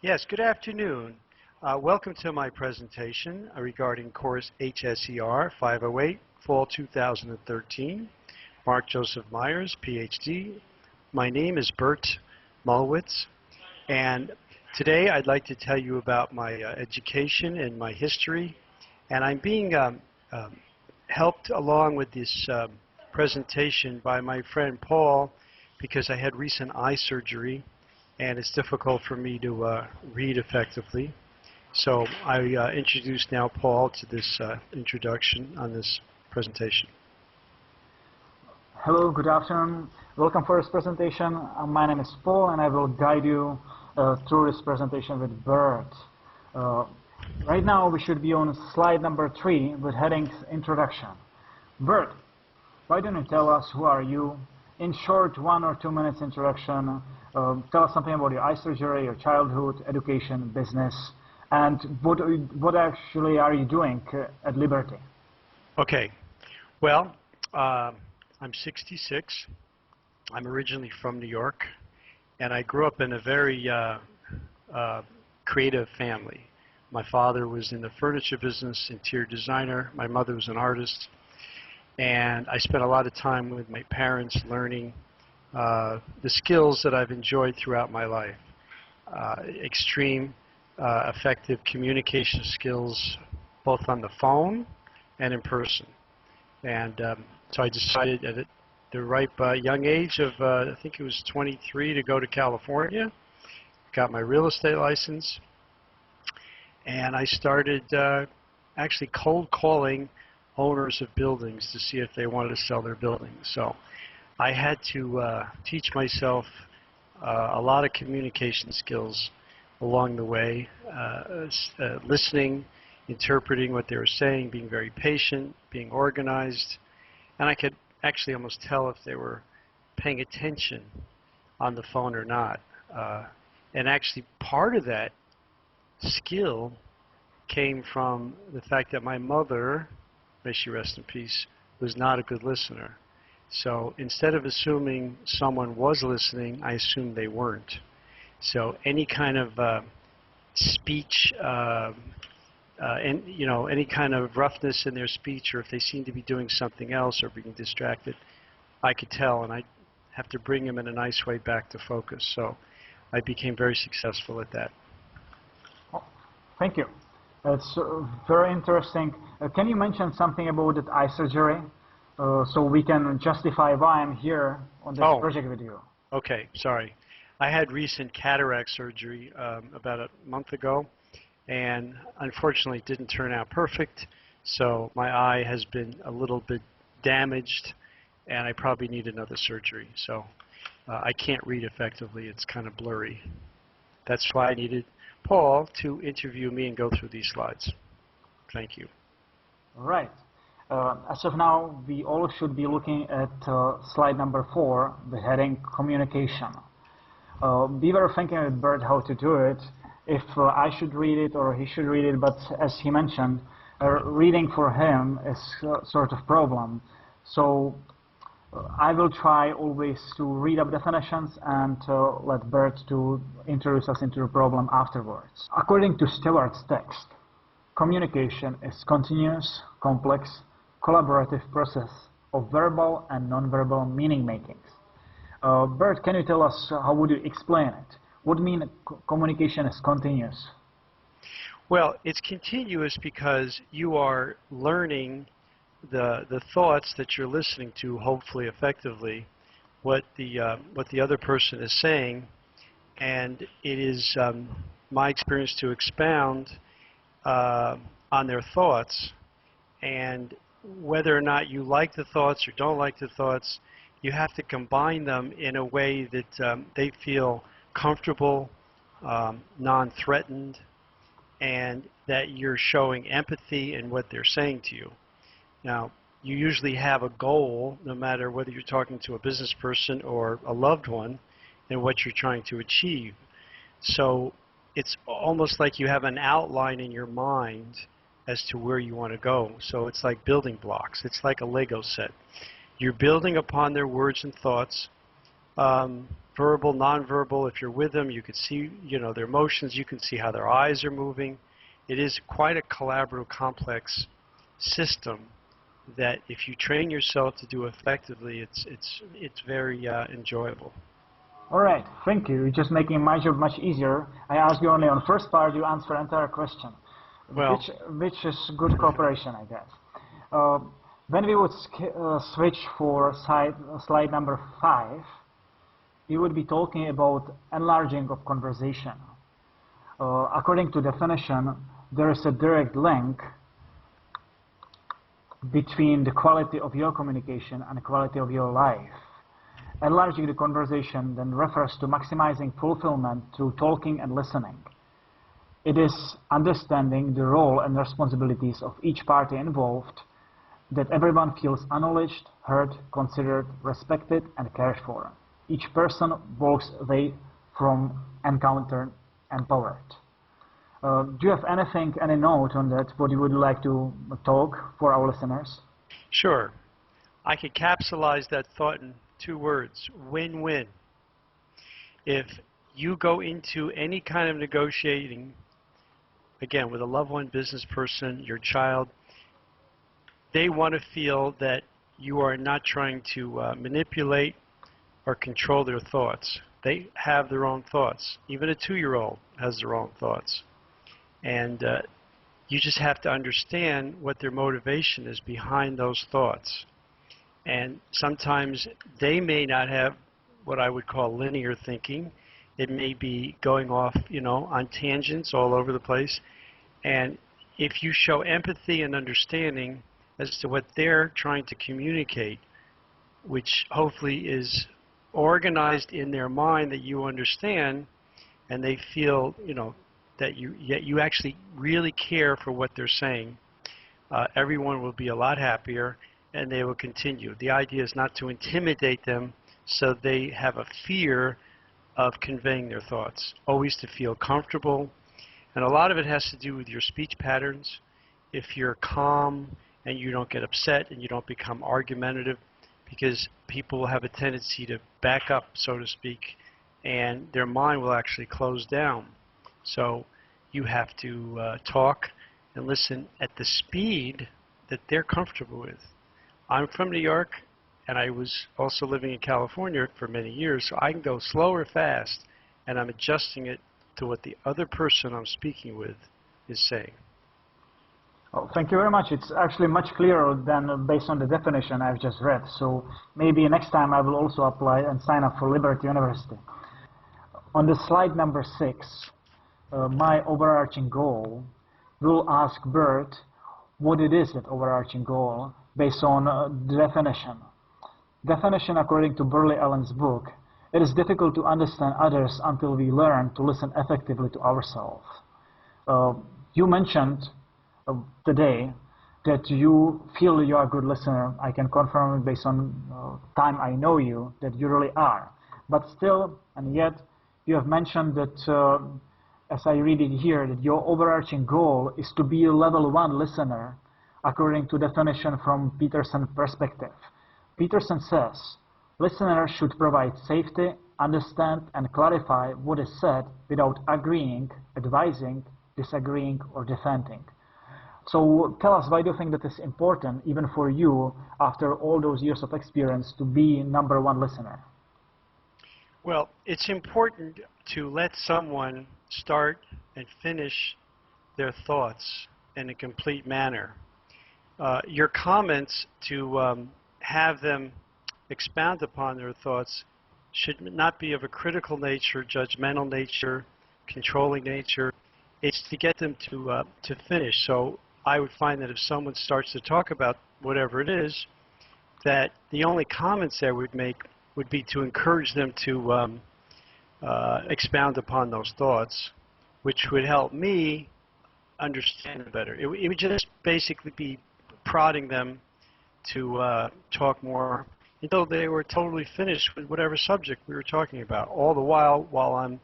Yes, good afternoon. Welcome to my presentation regarding course HSER508, Fall 2013. Mark Joseph Myers, PhD. My name is Burt Mulwitz, and today I'd like to tell you about my education and my history. And I'm being helped along with this presentation by my friend Paul because I had recent eye surgery and it's difficult for me to read effectively. So I introduce now Paul to this introduction on this presentation. Hello, good afternoon. Welcome for this presentation. My name is Paul and I will guide you through this presentation with Burt. Right now we should be on slide number 3 with headings Introduction. Burt, why don't you tell us who are you? In short, 1 or 2 minutes introduction. Tell us something about your eye surgery, your childhood, education, business, and what actually are you doing at Liberty? Okay. Well, I'm 66. I'm originally from New York, and I grew up in a very creative family. My father was in the furniture business, interior designer. My mother was an artist, and I spent a lot of time with my parents learning the skills that I've enjoyed throughout my life. Extreme, effective communication skills, both on the phone and in person. And so I decided at the ripe young age of, I think it was 23, to go to California. Got my real estate license. And I started actually cold calling owners of buildings to see if they wanted to sell their buildings. So I had to teach myself a lot of communication skills along the way, listening, interpreting what they were saying, being very patient, being organized, and I could actually almost tell if they were paying attention on the phone or not. And actually part of that skill came from the fact that my mother, may she rest in peace, was not a good listener. So instead of assuming someone was listening, I assumed they weren't. So any kind of speech, and any kind of roughness in their speech, or if they seem to be doing something else or being distracted, I could tell, and I have to bring them in a nice way back to focus. So I became very successful at that. Oh, thank you. That's very interesting. Can you mention something about that eye surgery? So we can justify why I'm here on this project with you. Okay, sorry. I had recent cataract surgery about a month ago, and unfortunately it didn't turn out perfect, so my eye has been a little bit damaged, and I probably need another surgery. So I can't read effectively. It's kind of blurry. That's why I needed Paul to interview me and go through these slides. Thank you. All right. As of now, we all should be looking at slide number 4, the heading Communication. We were thinking with Burt how to do it, if I should read it or he should read it, but as he mentioned, reading for him is sort of problem. So I will try always to read up definitions and let Burt to introduce us into the problem afterwards. According to Stewart's text, communication is continuous, complex, collaborative process of verbal and non-verbal meaning makings. Burt, can you tell us how would you explain it? What do you mean communication is continuous? Well, it's continuous because you are learning the thoughts that you're listening to, hopefully effectively, what the other person is saying, and it is my experience to expound on their thoughts, and whether or not you like the thoughts or don't like the thoughts, you have to combine them in a way that they feel comfortable, non-threatened, and that you're showing empathy in what they're saying to you. Now, you usually have a goal, no matter whether you're talking to a business person or a loved one, in what you're trying to achieve. So it's almost like you have an outline in your mind as to where you want to go. So it's like building blocks. It's like a Lego set. You're building upon their words and thoughts, verbal, nonverbal. If you're with them, you can see, you know, their emotions. You can see how their eyes are moving. It is quite a collaborative, complex system that if you train yourself to do effectively, it's very enjoyable. All right, thank you. You're just making my job much easier. I asked you only on the first part, you answer the entire question, Well, which is good cooperation, I guess. When we would switch for slide number 5, we would be talking about enlarging of conversation. According to definition, there is a direct link between the quality of your communication and the quality of your life. Enlarging the conversation then refers to maximizing fulfillment through talking and listening. It is understanding the role and responsibilities of each party involved, that everyone feels acknowledged, heard, considered, respected, and cared for. Each person walks away from encounter empowered. Do you have any note on that, what you would like to talk for our listeners? Sure. I could capsulize that thought in 2 words: win-win. If you go into any kind of negotiating, again, with a loved one, business person, your child, they want to feel that you are not trying to manipulate or control their thoughts. They have their own thoughts. Even a 2-year-old has their own thoughts. And you just have to understand what their motivation is behind those thoughts. And sometimes they may not have what I would call linear thinking. It may be going off, you know, on tangents all over the place. And if you show empathy and understanding as to what they're trying to communicate, which hopefully is organized in their mind that you understand, and they feel, you know, that you actually really care for what they're saying, everyone will be a lot happier, and they will continue. The idea is not to intimidate them so they have a fear of conveying their thoughts, always to feel comfortable. And a lot of it has to do with your speech patterns. If you're calm and you don't get upset and you don't become argumentative, because people have a tendency to back up, so to speak, and their mind will actually close down. So you have to talk and listen at the speed that they're comfortable with. I'm from New York, and I was also living in California for many years, so I can go slow or fast, and I'm adjusting it to what the other person I'm speaking with is saying. Oh, thank you very much. It's actually much clearer than based on the definition I've just read. So maybe next time I will also apply and sign up for Liberty University. On the slide number 6, my overarching goal, we'll ask Burt what it is, that overarching goal, based on the definition. Definition according to Burley Allen's book: it is difficult to understand others until we learn to listen effectively to ourselves. You mentioned today that you feel you are a good listener. I can confirm based on time I know you that you really are. But still, and yet, you have mentioned that, as I read it here, that your overarching goal is to be a level 1 listener, according to definition from Peterson's perspective. Peterson says, listeners should provide safety, understand, and clarify what is said without agreeing, advising, disagreeing, or defending. So tell us, why do you think that is important, even for you, after all those years of experience, to be number 1 listener? Well, it's important to let someone start and finish their thoughts in a complete manner. Your comments, to have them expound upon their thoughts, should not be of a critical nature, judgmental nature, controlling nature. It's to get them to finish. So I would find that if someone starts to talk about whatever it is, that the only comments I would make would be to encourage them to expound upon those thoughts, which would help me understand it better. It would just basically be prodding them to talk more until they were totally finished with whatever subject we were talking about, all the while I'm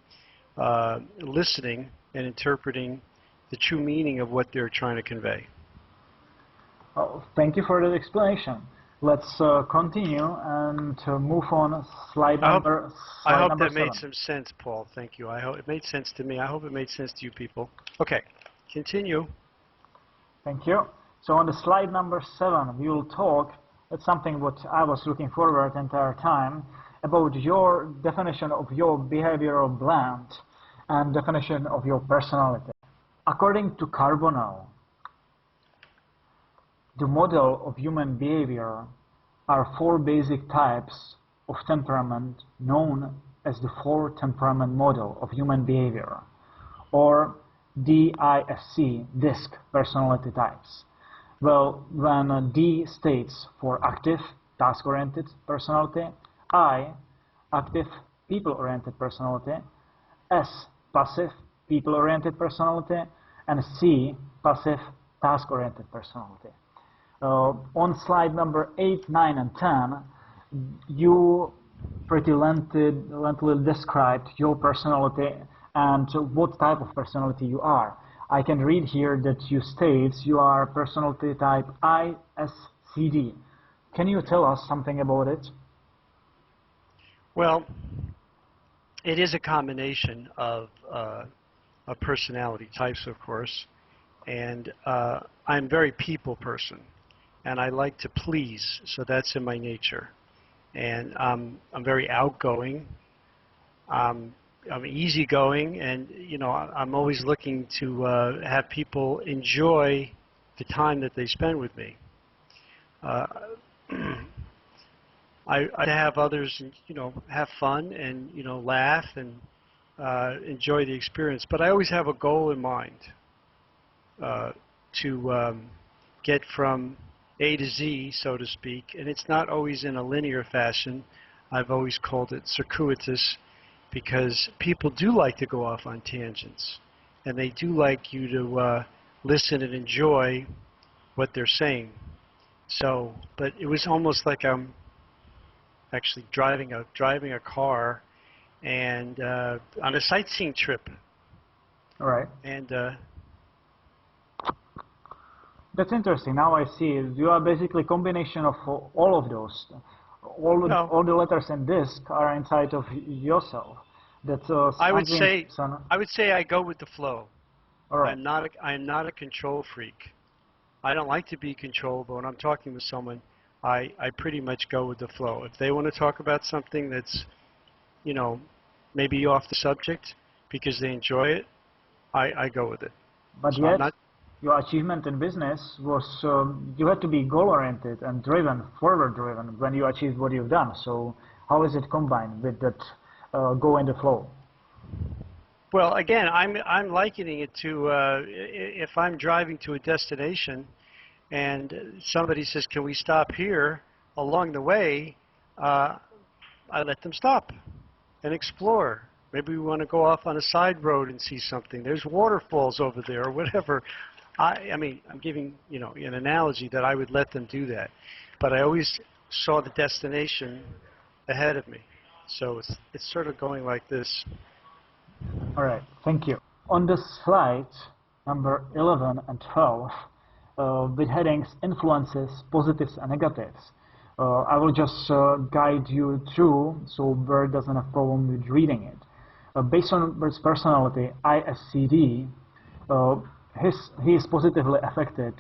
listening and interpreting the true meaning of what they're trying to convey. Oh, thank you for that explanation. Let's continue and move on. Slide I hope, number I hope that 7. made some sense, Paul. Thank you. I hope it made sense to me. I hope it made sense to you people. Okay, continue. Thank you. So on the slide number 7, we will talk. It's something what I was looking forward the entire time, about your definition of your behavioral blend and definition of your personality. According to Carbonell, the model of human behavior are 4 basic types of temperament known as the 4 temperament model of human behavior, or DISC, DISC personality types. Well, when D states for active, task-oriented personality, I, active, people-oriented personality, S, passive, people-oriented personality, and C, passive, task-oriented personality. On slide number 8, 9, and 10, you pretty lengthily described your personality and what type of personality you are. I can read here that you state you are personality type ISCD. Can you tell us something about it? Well, it is a combination of personality types, of course, and I'm a very people person, and I like to please, so that's in my nature. And I'm very outgoing. I'm easygoing, and I'm always looking to have people enjoy the time that they spend with me. I have others, have fun and laugh and enjoy the experience. But I always have a goal in mind to get from A to Z, so to speak, and it's not always in a linear fashion. I've always called it circuitous, because people do like to go off on tangents, and they do like you to listen and enjoy what they're saying. So, but it was almost like I'm actually driving a car and on a sightseeing trip. All right. And that's interesting. Now I see you are basically a combination of all of those. All the letters in DISC are inside of yourself. That's I would say I go with the flow. All right. I'm not a control freak. I don't like to be controlled, but when I'm talking with someone, I pretty much go with the flow. If they want to talk about something that's, maybe off the subject because they enjoy it, I go with it. But so yet, your achievement in business was you had to be goal-oriented and driven, forward-driven when you achieved what you've done. So how is it combined with that go in the flow? Well, again, I'm likening it to if I'm driving to a destination and somebody says, "Can we stop here?" Along the way, I let them stop and explore. Maybe we want to go off on a side road and see something. There's waterfalls over there or whatever. I mean, I'm giving, an analogy that I would let them do that. But I always saw the destination ahead of me. So it's sort of going like this. All right, thank you. On the slide number 11 and 12, with headings influences, positives and negatives, I will just guide you through so Burt doesn't have problem with reading it. Based on Burt's personality, ISCD, he is positively affected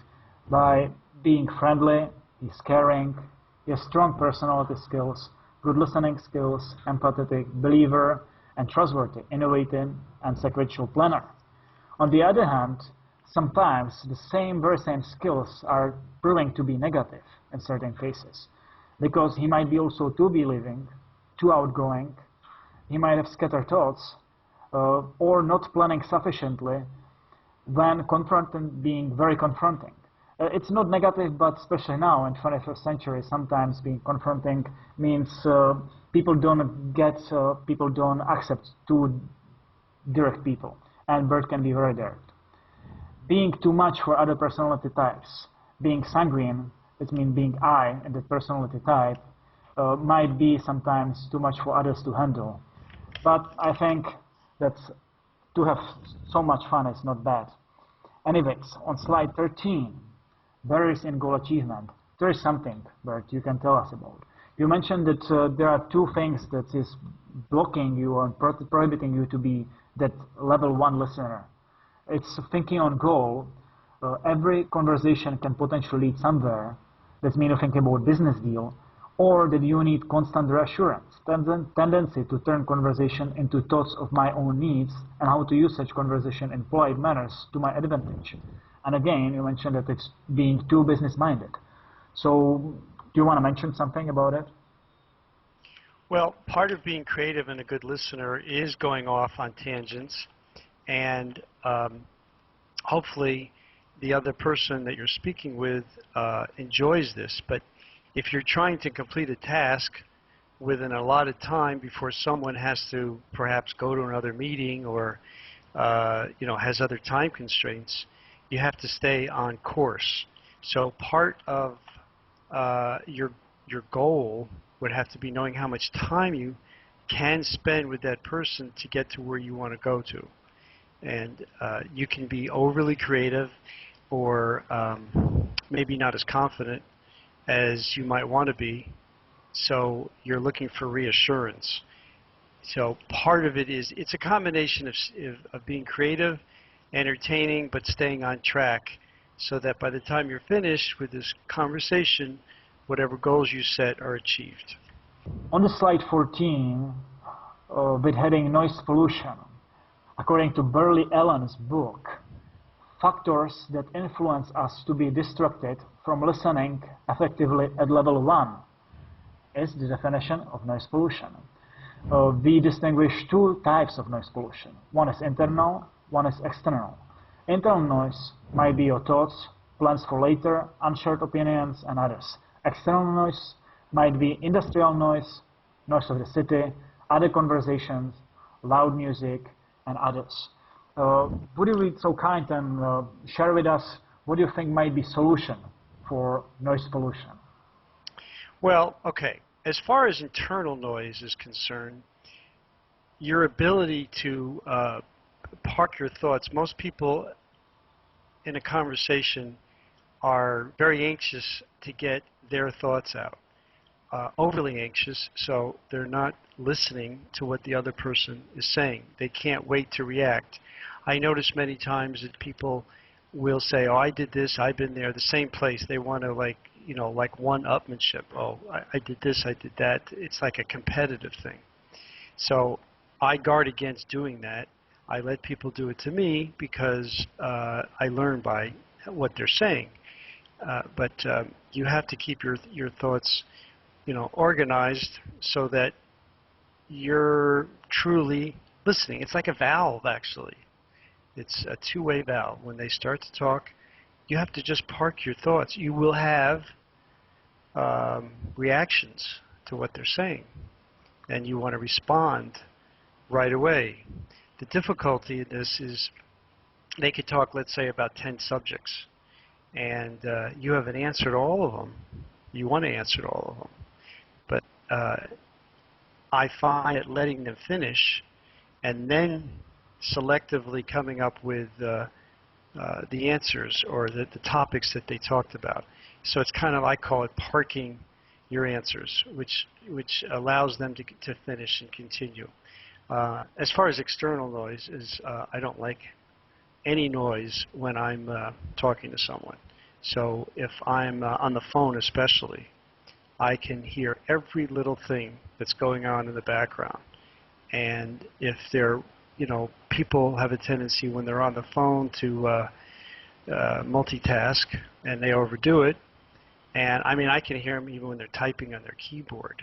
by being friendly, he's caring, he has strong personality skills, good listening skills, empathetic, believer, and trustworthy, innovative, and sequential planner. On the other hand, sometimes the very same skills are proving to be negative in certain cases, because he might be also too believing, too outgoing, he might have scattered thoughts, or not planning sufficiently when being very confronting. It's not negative, but especially now in 21st century, sometimes being confronting means people don't accept too direct people, and Burt can be very direct. Being too much for other personality types, being sanguine, it means being I in the personality type, might be sometimes too much for others to handle. But I think that to have so much fun is not bad. Anyways, on slide 13, barriers in goal achievement. there is something, Bert, you can tell us about. You mentioned that there are two things that is blocking you and prohibiting you to be that level 1 listener. It's thinking on goal. Every conversation can potentially lead somewhere. That's mean you think about business deal, or that you need constant reassurance, tendency to turn conversation into thoughts of my own needs and how to use such conversation in polite manners to my advantage. And again, you mentioned that it's being too business-minded. So do you want to mention something about it? Well, part of being creative and a good listener is going off on tangents, and hopefully the other person that you're speaking with enjoys this. But if you're trying to complete a task within a allotted time before someone has to perhaps go to another meeting or has other time constraints, you have to stay on course. So part of your goal would have to be knowing how much time you can spend with that person to get to where you want to go to. And you can be overly creative or maybe not as confident as you might want to be, so you're looking for reassurance. So part of it is, it's a combination of being creative, entertaining, but staying on track, so that by the time you're finished with this conversation, whatever goals you set are achieved. On the slide 14, with heading Noise Pollution, according to Burley Allen's book, factors that influence us to be distracted from listening effectively at level 1 is the definition of noise pollution. We distinguish two types of noise pollution. One is internal, one is external. Internal noise might be your thoughts, plans for later, unshared opinions, and others. External noise might be industrial noise, noise of the city, other conversations, loud music, and others. Would you be so kind and share with us what you think might be solution for noise pollution? Well, okay. As far as internal noise is concerned, your ability to park your thoughts, most people in a conversation are very anxious to get their thoughts out. Overly anxious, so they're not listening to what the other person is saying. They can't wait to react. I notice many times that people will say, oh, I did this, I've been there, the same place. They want to like one-upmanship. Oh, I did this, I did that. It's like a competitive thing. So I guard against doing that. I let people do it to me because I learn by what they're saying. But you have to keep your thoughts organized so that you're truly listening. It's like a valve, actually. It's a two-way valve. When they start to talk, you have to just park your thoughts. You will have reactions to what they're saying, and you want to respond right away. The difficulty in this is they could talk, let's say, about 10 subjects, and you haven't answered all of them. You want to answer all of them. But I find that letting them finish and then selectively coming up with the answers or the topics that they talked about. So it's kind of, I call it parking your answers, which allows them to finish and continue. As far as external noise, I don't like any noise when I'm talking to someone. So if I'm on the phone especially, I can hear every little thing that's going on in the background. And if they're, people have a tendency when they're on the phone to multitask, and they overdo it. And I mean, I can hear them even when they're typing on their keyboard.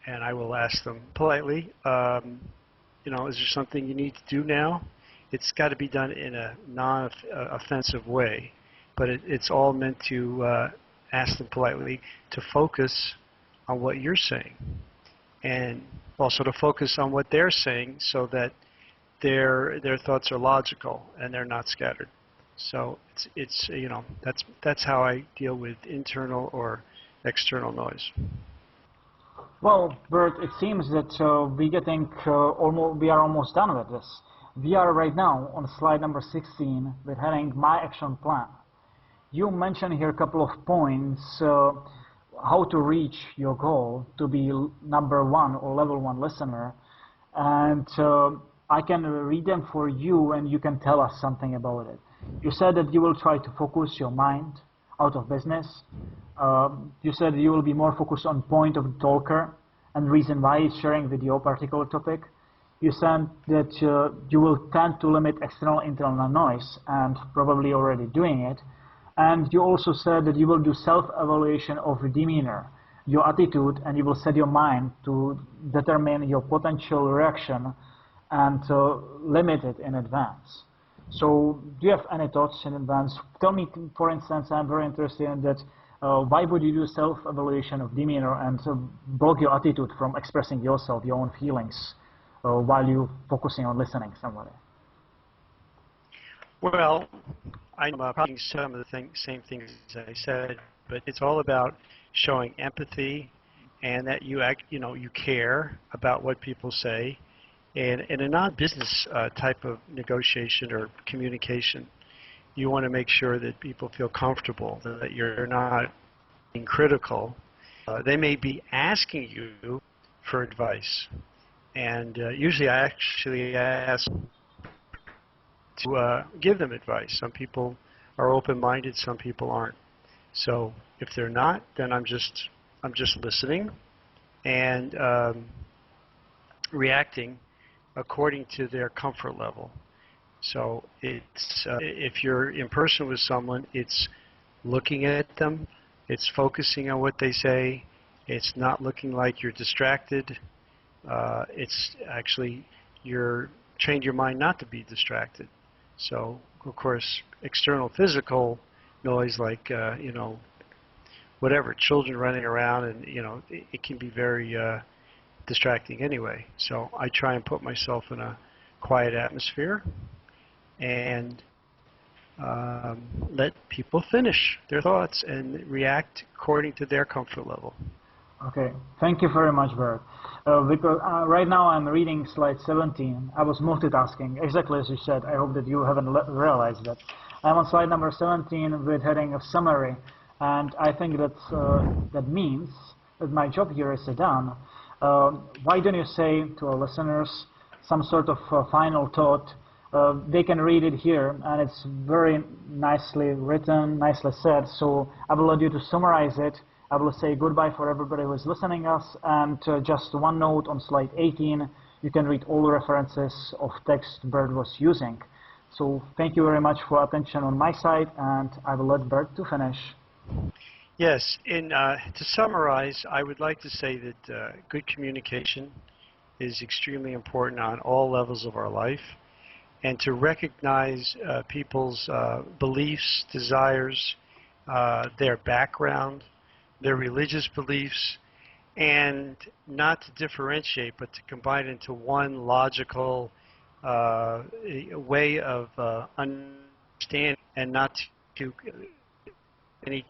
And I will ask them politely, is there something you need to do now? It's got to be done in a non-offensive way, but it's all meant to ask them politely to focus on what you're saying, and also to focus on what they're saying so that their thoughts are logical and they're not scattered. So that's how I deal with internal or external noise. Well, Bert, it seems that we are almost done with this. We are right now on slide number 16 with heading My Action Plan. You mentioned here a couple of points, how to reach your goal to be number one or level one listener. And I can read them for you and you can tell us something about it. You said that you will try to focus your mind out of business. You said you will be more focused on point of the talker and reason why he's sharing with your particular topic. You said that you will tend to limit external internal noise and probably already doing it. And you also said that you will do self-evaluation of demeanor, your attitude, and you will set your mind to determine your potential reaction and limit it in advance. So do you have any thoughts in advance? Tell me, for instance, I'm very interested in that, why would you do self-evaluation of demeanor and block your attitude from expressing yourself, your own feelings, while you're focusing on listening to somebody? Well, I'm probably some of the same things I said, but it's all about showing empathy and that you care about what people say. And in a non-business type of negotiation or communication, you want to make sure that people feel comfortable, that you're not being critical. They may be asking you for advice, and usually I actually ask to give them advice. Some people are open-minded, some people aren't. So if they're not, then I'm just listening and reacting according to their comfort level. So it's if you're in person with someone, it's looking at them, it's focusing on what they say, it's not looking like you're distracted. It's actually you're trained your mind not to be distracted. So of course, external physical noise like whatever, children running around, and it can be very distracting anyway. So I try and put myself in a quiet atmosphere and let people finish their thoughts and react according to their comfort level. Okay, thank you very much, Burt. Because right now I'm reading slide 17. I was multitasking, exactly as you said. I hope that you haven't realized that. I'm on slide number 17 with heading of summary, and I think that that means that my job here is done. Why don't you say to our listeners some sort of final thought? They can read it here, and it's very nicely written, nicely said, so I will let you to summarize it. I will say goodbye for everybody who is listening us, and just one note on slide 18, you can read all the references of text Burt was using. So thank you very much for attention on my side, and I will let Burt to finish. Yes, to summarize, I would like to say that good communication is extremely important on all levels of our life, and to recognize people's beliefs, desires, their background, their religious beliefs, and not to differentiate, but to combine into one logical way of understanding, and not to any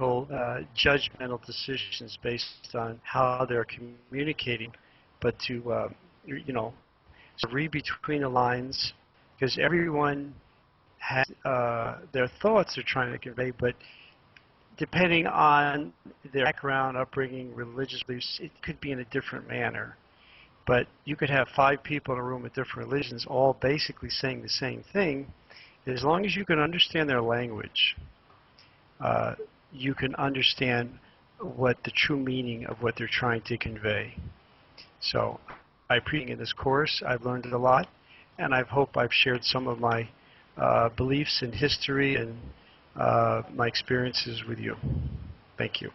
judgmental decisions based on how they're communicating, but to read between the lines, because everyone has their thoughts they're trying to convey, but depending on their background, upbringing, religious beliefs, it could be in a different manner. But you could have 5 people in a room with different religions all basically saying the same thing. As long as you can understand their language, you can understand what the true meaning of what they're trying to convey. So I appreciate in this course, I've learned a lot, and I hope I've shared some of my beliefs in history and my experiences with you. Thank you.